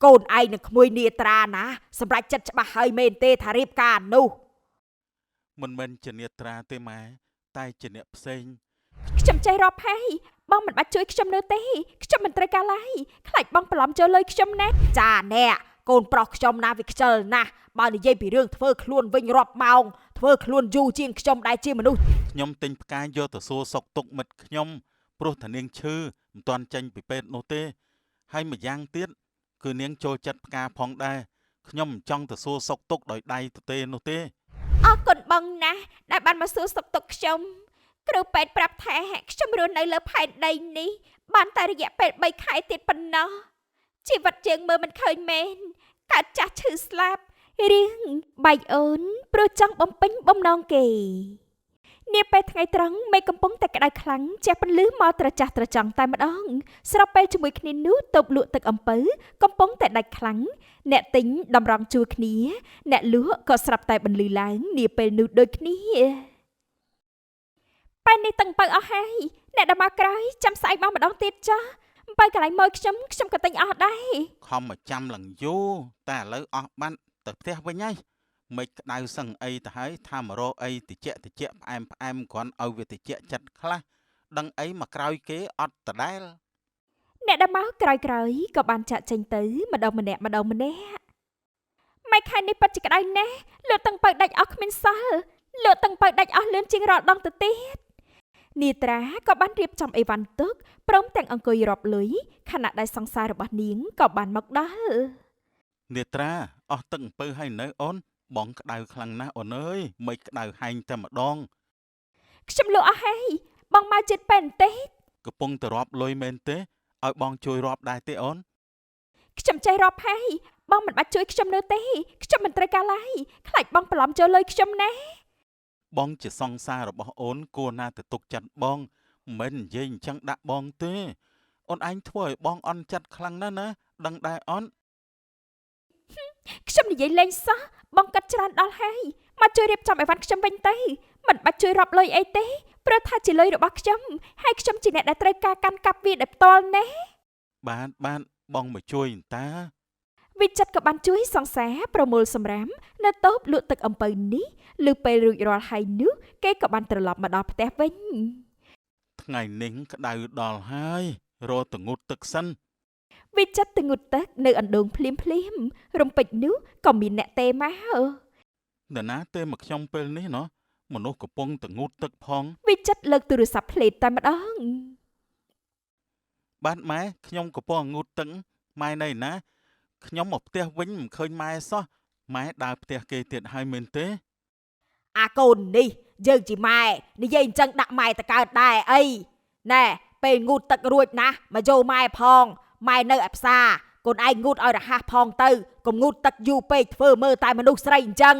កូនឯងនឹងក្មួយនាត្រាណាសម្រាប់ចិត្តច្បាស់ហើយមែនទេថារៀបការនោះមិនមែនជានាត្រាទេម៉ែតែជាអ្នកផ្សេងខ្ញុំចេះរាប់ហើយបងមិនបាច់ជួយខ្ញុំនៅទេខ្ញុំមិនត្រូវការឡើយខ្លាចបងបន្លំចូលលុយខ្ញុំណាចាអ្នកកូនប្រុសខ្ញុំណាវាខ្ជិលណាស់បើនិយាយពីរឿងធ្វើខ្លួនវិញរាប់ម៉ោងធ្វើខ្លួនយូរជាងខ្ញុំដែលជាមនុស្សខ្ញុំទិញផ្កាយកទៅសួរសុកទុកមិត្តខ្ញុំព្រោះតានាងឈឺមិនទាន់ចេញពីពេទ្យនោះទេហើយម្យ៉ាងទៀតគឺនាងចូលចិត្តផ្កាផងដែរខ្ញុំមិនចង់ទៅសួរសុកទុកដោយដៃទៅទេនោះទេអរគុណបងណាស់ដែលបានមកសួរសុខទុក្ខខ្ញុំគ្រូពេទ្យប្រាប់ថាខ្ញុំរស់នៅលើផែនដីនេះបានតែរយៈពេល3ខែទៀតប៉ុណ្ណោះជីវិតយើងមើលមិនឃើញមែនកើតចាស់ឈឺស្លាប់រៀងបែកអូនព្រោះចង់បំពេញបំណងគេនាពេលថ្ងៃត្រង់មេឃកំពុងតែក្តៅខ្លាំងជះពន្លឺមកត្រចះត្រចង់តែម្ដងស្របពេលជាមួយគ្នានោះតូបលក់ទឹកអំពៅកំពុងតែដាច់ខ្លាំងអ្នកទិញតម្រង់ជួរគ្នាអ្នកលក់ក៏ស្រាប់តែបន្លឺឡើងនាពេលនោះដូចគ្នាពេលនេះទឹកអំពៅអស់ហើយអ្នកដែលមកក្រោយចាំស្អែកម្ដងទៀតចាអំពៅកន្លែងមកខ្ញុំក៏ទិញអស់ដែរខំមកចាំឡើងយូរតែឥឡូវអស់បាត់ទៅផ្ទះវិញហើយមិនក្តៅសឹងអីទៅហើយថាមករកអីតិចផ្អែមគ្រាន់ឲ្យវាតិចចិត្តខ្លះដឹងអីមកក្រោយគេអត់ដដែលអ្នកដែលមកក្រោយក៏បានចាក់ចេញទៅម្ដងម្នាក់មិនខែនេះប៉ាត់ជាក្តៅណាស់លក់ទាំងបើដាច់អស់គ្មានសល់លក់ទាំងបើដាច់អស់លឿនជាងរាល់ដងទៅទៀតនាត្រាក៏បានរៀបចំអីវ៉ាន់ទុកព្រមទាំងអង្គុយរាប់លុយខណៈដែលសង្សាររបស់នាងក៏បានមកដល់នេត្រាអស់ទឹកអំពៅហើយនៅអូនបងក្តៅខ្លាំងណាស់អូនអើយមិនក្តៅហែងតែម្ដងខ្ញុំលក់អស់ហើយបងមកចិត្តពេនទេកំពុងទៅរាប់លុយមែនទេឲ្យបងជួយរាប់ដែរទេអូនខ្ញុំចេះរាប់ហើយបងមិនបាច់ជួយខ្ញុំនៅទេខ្ញុំមិនត្រូវការឡើយខ្លាចបងបន្លំចូលលុយខ្ញុំណាបងជាសង្សាររបស់អូនគួរណាទៅទុកចិត្តបងមិននិយាយអញ្ចឹងដាក់បងទេអូនឯងធ្វើឲ្យបងអន់ចិត្តខ្លាំងណាស់ណាដឹងដែរអូនខ្ញុំនិយាយលេងសោះបងកាត់ច្រើនដល់ហើយមកជួយរៀបចំអីវ៉ាន់ខ្ញុំវិញទៅមិនបាច់ជួយរាប់លុយអីទេព្រោះថាជាលុយរបស់ខ្ញុំហើយខ្ញុំជាអ្នកដែលត្រូវការកាន់កាប់វាដោយផ្ទាល់ណាបានបងមកជួយតាវិចិត្រក៏បានជួយសង្សារប្រមូលសម្រាមនៅតូបលក់ទឹកអំពៅនេះលឺពេលរួចរាល់ហើយនោះគេក៏បានត្រឡប់មកដល់ផ្ទះវិញថ្ងៃនេះក្តៅដល់ហើយរកតងូតទឹកសិនវិចិត្រទៅងូតទឹកនៅអណ្ដូងភ្លាមរំពេចនោះក៏មានអ្នកទេមកនរណាទេមកខ្ញុំពេលនេះណោះមនុស្សកំពុងតងូតទឹកផងវិចិត្រលើកទូរស័ព្ទភ្លេតតែម្ដងបាទម៉ែខ្ញុំកំពុងងូតទឹកម៉ែនៅណាខ្ញុំមកផ្ទះវិញមិនឃើញម៉ែសោះម៉ែដើរផ្ទះគេទៀតហើយមែនទេអាកូននេះយើងជាម៉ែនិយាយអញ្ចឹងដាក់ម៉ែទៅកើតដែរអីណែពេលងូតទឹករួចណាមកយកម៉ែផងម៉ែនៅឯផ្សារកូនឯងងូតឲ្យរហ័សផងទៅកុំងូតទឹកយូរពេកធ្វើមើលតែមនុស្សស្រីអញ្ចឹង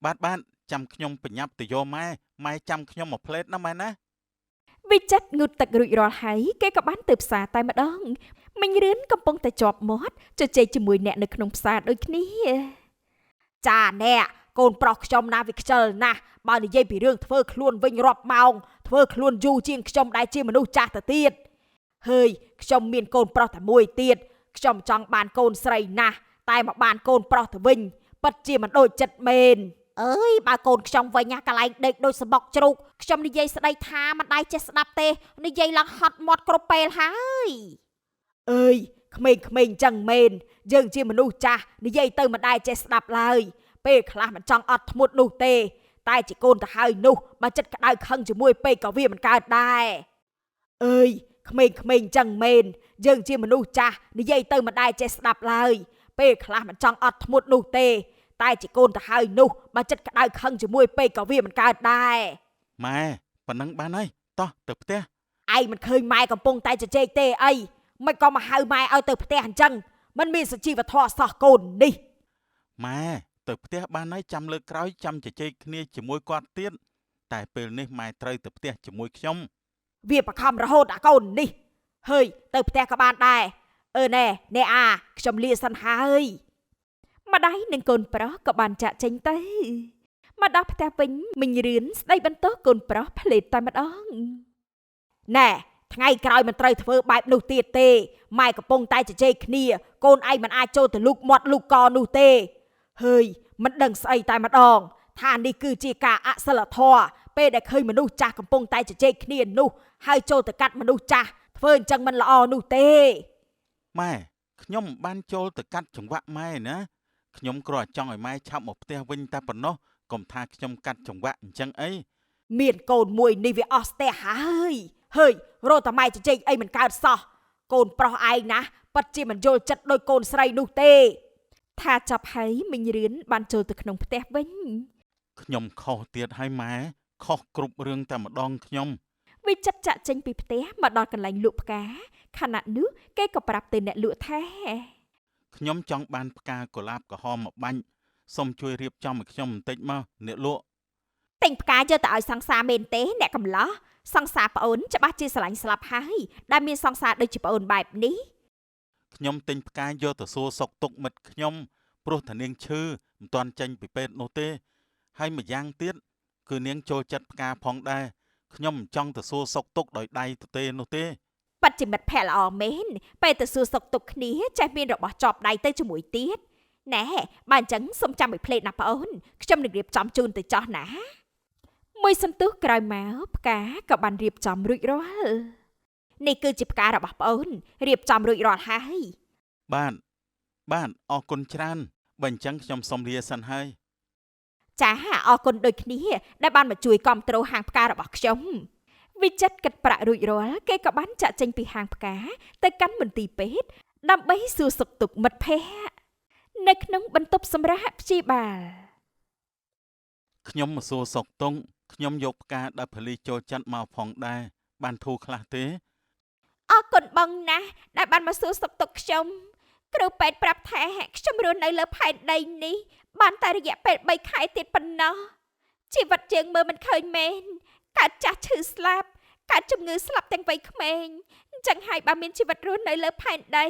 បាទចាំខ្ញុំបញ្ញាប់ទៅយកម៉ែចាំខ្ញុំមកផ្លេតណាម៉ែណាវិចិត្រងូតទឹករួចរាល់ហើយគេក៏បានទៅផ្សារតែម្ដងមិញរឿនកំពុងតែជាប់មាត់ជជែកជាមួយអ្នកនៅក្នុងផ្សារដូចគ្នាចាអ្នកកូនប្រុសខ្ញុំណាវាខ្ជិលណាស់បើនិយាយពីរឿងធ្វើខ្លួនវិញរាប់ម៉ោងធ្វើខ្លួនយូរជាងខ្ញុំដែលជាមនុស្សចាស់ទៅទៀតហើយខ្ញុំមានកូនប្រុសតែមួយទៀតខ្ញុំចង់បានកូនស្រីណាស់តែមកបានកូនប្រុសទៅវិញពិតជាមិនដូចចិត្តមែនអើយបើកូនខ្ញុំវិញណាកន្លែងដេកដូចសបុកជ្រូកខ្ញុំនិយាយស្ដីថាមិនដៃចេះស្ដាប់ទេនិយាយឡើងហត់មាត់គ្រប់ពេលហើយអើយក្មេងៗចឹងមែនយើងជាមនុស្សចាស់និយាយទៅមិនដែរចេះស្ដាប់ឡើយពេលខ្លះមិនចង់អត់ធ្មត់នោះទេតែជាកូនទៅហើយនោះបើចិត្តក្តៅខឹងជាមួយពេកក៏វាមិនកើតដែរអើយក្មេងៗចឹងមែនយើងជាមនុស្សចាស់និយាយទៅមិនដែរចេះស្ដាប់ឡើយពេលខ្លះមិនចង់អត់ធ្មត់នោះទេតែជាកូនទៅហើយនោះបើចិត្តក្តៅខឹងជាមួយពេកក៏វាមិនកើតដែរម៉ែប៉ណ្ណឹងបានហើយតោះទៅផ្ទះឯងមិនឃើញម៉ែកំពុងតែជជែកទេអីមិនក៏មកហៅម៉ែឲ្យទៅផ្ទះអញ្ចឹងមិនមានសុជីវធម៌សោះកូននេះម៉ែទៅផ្ទះបានហើយចាំលើកក្រោយចាំជជែកគ្នាជាមួយគាត់ទៀតតែពេលនេះម៉ែត្រូវទៅផ្ទះជាមួយខ្ញុំវាបខំរហូតអាកូននេះហើយទៅផ្ទះក៏បានដែរណែអាខ្ញុំលាសិនហើយម្ដាយនិងកូនប្រុសក៏បានចាក់ចេញទៅមកដល់ផ្ទះវិញមិញរឿនស្ដីបន្ទោសកូនប្រុសភ្លេតតែម្ដងណែ ថ្ងៃក្រោយមិនត្រូវធ្វើបែបនោះទៀតទេម៉ែកំពុងតែជជែកគ្នាកូនឯងមិនអាចចូលទៅលូកមាត់លូកកនោះទេហើយមិនដឹងស្អីតែម្ដងថានេះគឺជាការអសិលធម៌ពេលដែលឃើញមនុស្សចាស់កំពុងតែជជែកគ្នានោះហើយចូលទៅកាត់មនុស្សចាស់ធ្វើអញ្ចឹងមិនល្អនោះទេម៉ែខ្ញុំមិនបានចូលទៅកាត់ចង្វាក់ម៉ែណាខ្ញុំគ្រាន់តែចង់ឲ្យម៉ែឆាប់មកផ្ទះវិញតែប៉ុណ្ណោះកុំថាខ្ញុំកាត់ចង្វាក់អញ្ចឹងអី មានកូនមួយនេះវាអស់ស្ទះហើយរត់តែម៉ែជជែកអីមិនកើតសោះកូនប្រុសឯងណាពិតជាមិនយល់ចិត្តដោយកូនស្រីនោះទេថាចាប់ហើយមីងរឿនបានចូលទៅក្នុងផ្ទះវិញ ខ្ញុំខុសទៀតហើយម៉ែខុសគ្រប់រឿងតែម្ដងខ្ញុំ វិចិត្រចាក់ចេញពីផ្ទះមកដល់កន្លែងលក់ផ្កាខណៈនោះគេក៏ប្រាប់ទៅអ្នកលក់ថា ខ្ញុំចង់បានផ្កាកុលាបក្រហមមួយបាញ់សូមជួយរៀបចំឲ្យខ្ញុំបន្តិចមកអ្នកលក់ ទិញផ្កាយកទៅឲ្យសង្សារមែនទេអ្នកកំឡោះសង្សារប្អូនច្បាស់ជាស្រឡាញ់ស្លាប់ហើយដែលមានសង្សារដូចជាប្អូនបែបនេះ ខ្ញុំទិញផ្កាយកទៅសួរសុខទុក្ខមិត្តខ្ញុំព្រោះតានាងឈឺមិនទាន់ចេញពីពេទ្យនោះទេហើយម្យ៉ាងទៀតគឺនាងចូលចិត្តផ្កាផងដែរខ្ញុំមិនចង់ទៅសួរសុខទុក្ខដោយដៃទទេនោះទេ ប៉ាត់ជាមិត្តភក្តិល្អមែនពេលទៅសួរសុខទុក្ខគ្នាចេះមានរបស់ចប់ដៃទៅជាមួយទៀតណែបើអញ្ចឹងសុំចាំឲ្យភ្លេចណាប្អូនខ្ញុំនឹងរៀបចំជូនទៅចោះណាមួយសន្ទុះក្រោយមកផ្កាក៏បានរៀបចំរួចរាល់នេះគឺជាផ្ការបស់ប្អូនរៀបចំរួចរាល់ហើយ បាទអរគុណច្រើនបើអញ្ចឹងខ្ញុំសូមលាសិនហើយ ចាអរគុណដូចគ្នាដែលបានមកជួយគ្រប់គ្រងហាងផ្ការបស់ខ្ញុំវិចិត្រគិតប្រាក់រួចរាល់គេក៏បានចាក់ចេញពីហាងផ្កាទៅកាន់មន្ទីរពេទ្យដើម្បីសួរសុខទុក្ខមិត្តភ័ក្តិនៅក្នុងបន្ទប់សម្រាប់ព្យាបាល ខ្ញុំមកសួរសុខទុក្ខខ្ញុំយកផ្កាដែលផលីចូលចិត្តមកផងដែរបានធូរខ្លះទេ អរគុណបងណាស់ដែលបានមកសួរសុខទុក្ខខ្ញុំគ្រូពេទ្យប្រាប់ថាខ្ញុំរស់នៅលើផែនដីនេះបានតែរយៈពេល3ខែទៀតប៉ុណ្ណោះជីវិតយើងមើលមិនឃើញមែនកើតចាស់ឈឺស្លាប់កើតជំងឺស្លាប់ទាំងវ័យក្មេងអញ្ចឹងហើយបើមានជីវិតរស់នៅលើផែនដី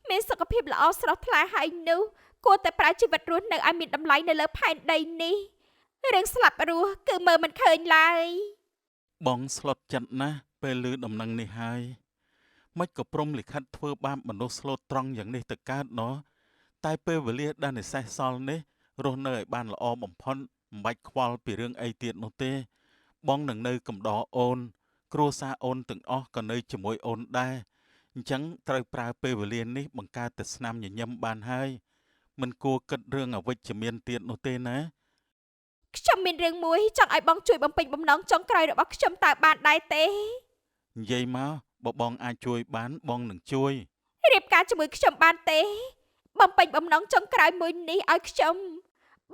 មានសុខភាពល្អស្រស់ថ្លាហើយនោះគួរតែប្រើជីវិតរស់នៅឲ្យមានតម្លៃនៅលើផែនដីនេះរឿងស្លាប់រស់គឺមើលមិនឃើញឡើយ បងស្លុតចិត្តណាស់ពេលឮដំណឹងនេះហើយមិនក៏ព្រមលិខិតធ្វើបាបមនុស្សស្លូតត្រង់យ៉ាងនេះទៅកើតណោះតែពេលវេលាដែលនិសេសសល់នេះរស់នៅឲ្យបានល្អបំផុតមិនបាច់ខ្វល់ពីរឿងអីទៀតនោះទេបងនឹងនៅកំដរអូនគ្រួសារអូនទាំងអស់ក៏នៅជាមួយអូនដែរអញ្ចឹងត្រូវប្រើពេលវេលានេះបង្កើតតែស្នាមញញឹមបានហើយមិនគួរគិតរឿងអវិជ្ជមានទៀតនោះទេណា ខ្ញុំមានរឿងមួយចង់ឲ្យបងជួយបំពេញបំណងចុងក្រោយរបស់ខ្ញុំតើបានដែរទេ និយាយមកបើបងអាចជួយបានបងនឹងជួយ រៀបការជាមួយខ្ញុំបានទេបំពេញបំណងចុងក្រោយមួយនេះឲ្យខ្ញុំ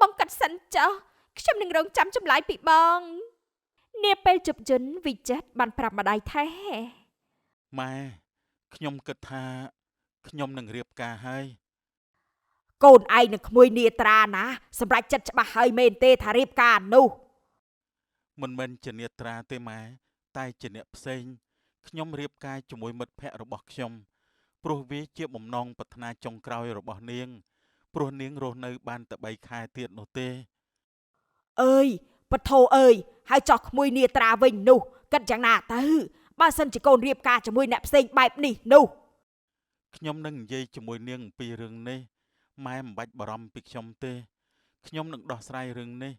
បងកាត់សិនចុះខ្ញុំនឹងរងចាំចម្លើយពីបងនាពេលជប់យន្តវិចិត្របានប្រាប់ម្ដាយថា ម៉ែខ្ញុំគិតថាខ្ញុំនឹងរៀបការហើយក ូនឯងនឹងក្មួយនាត្រាណាសម្រាប់ចិត្តច្បាស់ហើយមែនទេថារៀបការនោះ មិនមែនជានេត្រាទេម៉ែតែជាអ្នកផ្សេងខ្ញុំរៀបការជាមួយមិត្តភ័ក្តិរបស់ខ្ញុំព្រោះវាជាបំណងប្រាថ្នាចុងក្រោយរបស់នាងព្រោះនាងរស់នៅបានតែ3ខែទៀតនោះទេ អើយពធអើយហើយចោះក្មួយនាត្រាវិញនោះគិតយ៉ាងណាទៅបើសិនជាកូនរៀបការជាមួយអ្នកផ្សេងបែបនេះនោះ ខ្ញុំនឹងនិយាយជាមួយនាងអំពីរឿងនេះម៉ែមិនបាច់បារម្ភពីខ្ញុំទេខ្ញុំនឹងដោះស្រាយរឿងនេះ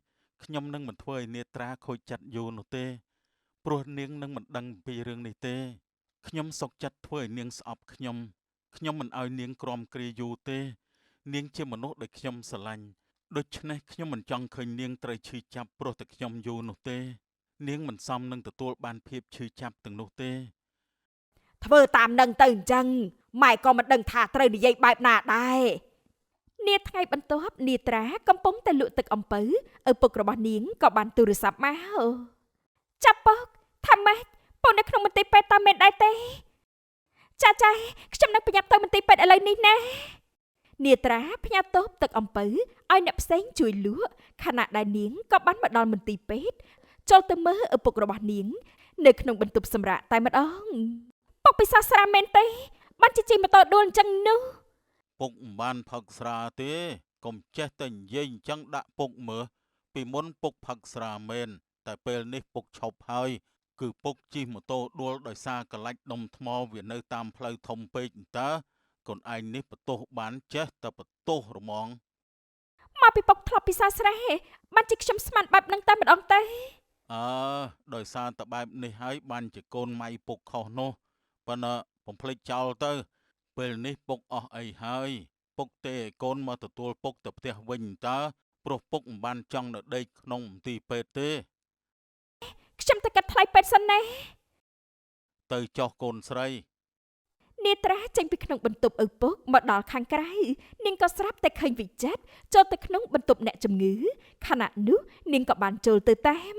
ខ្ញុំនឹងមិនធ្វើឲ្យនេត្រាខូចចិត្តយូរនោះទេព្រោះនាងនឹងមិនដឹងអំពីរឿងនេះទេខ្ញុំសុខចិត្តធ្វើឲ្យនាងស្អប់ខ្ញុំមិនឲ្យនាងក្រំគ្រាយូរទេនាងជាមនុស្សដែលខ្ញុំស្រឡាញ់ដូច្នេះខ្ញុំមិនចង់ឃើញនាងត្រូវឈឺចាប់ព្រោះតែខ្ញុំយូរនោះទេនាងមិនសមនឹងទទួលបានភាពឈឺចាប់ទាំងនោះទេ ធ្វើតាមនឹងទៅអញ្ចឹងម៉ែក៏មិនដឹងថាត្រូវនិយាយបែបណាដែរ នាថ្ងៃបន្ទាប់នាត្រាកំពុងតែលក់ទឹកអំពៅឪពុករបស់នាងក៏បានទូរស័ព្ទមកចាប់ពុកថាម៉េចពុកនៅក្នុងមន្ទីរពេទ្យតាមមែនដែរទេចាខ្ញុំនឹងប្រញាប់ទៅមន្ទីរពេទ្យឥឡូវនេះណានាត្រាផ្ញើតូបទឹកអំពៅឲ្យអ្នកផ្សេងជួយលក់ខណៈដែលនាងក៏បានមកដល់មន្ទីរពេទ្យចូលទៅមើលឪពុករបស់នាងនៅក្នុងបន្ទប់សម្រាកតែម្ដងពុកពិសាស្រាមែនទេបានជិះម៉ូតូដួលអញ្ចឹងនោះ ពុកមិនបានផឹកស្រាទេកុំចេះតែនិយាយអញ្ចឹងដាក់ពុកមើលពីមុនពុកផឹកស្រាមែនតែពេលនេះពុកឈប់ហើយ គឺពុកជិះម៉ូតូដួលដោយសារកលាច់ដុំថ្មវានៅតាមផ្លូវធំពេកតើកូនឯងនេះបន្ទោសបានចេះតែបន្ទោសរមង មកពីពុកធ្លាប់ពិសាស្រែបានជាខ្ញុំស្មានបែបហ្នឹងតែម្ដងទេ អើដោយសារតែបែបនេះហើយបានជាកូនម៉ៃពុកខុសនោះប៉ុន្តែបំភ្លេចចោលទៅពេលនេះពុកអស់អីហើយពុកទេឲ្យកូនមកទទួលពុកទៅផ្ទះវិញតើព្រោះពុកមិនបានចង់នៅដេកក្នុងមន្ទីរពេទ្យទេ ខ្ញុំទៅកាត់ថ្លៃពេទ្យសិនណា ទៅចោះកូនស្រី នាងត្រាចេញពីក្នុងបន្ទប់ឪពុកមកដល់ខាងក្រៅនាងក៏ស្រាប់តែឃើញវិចិត្រចូលទៅក្នុងបន្ទប់អ្នកជំងឺខណៈនោះនាងក៏បានចូលទៅតាម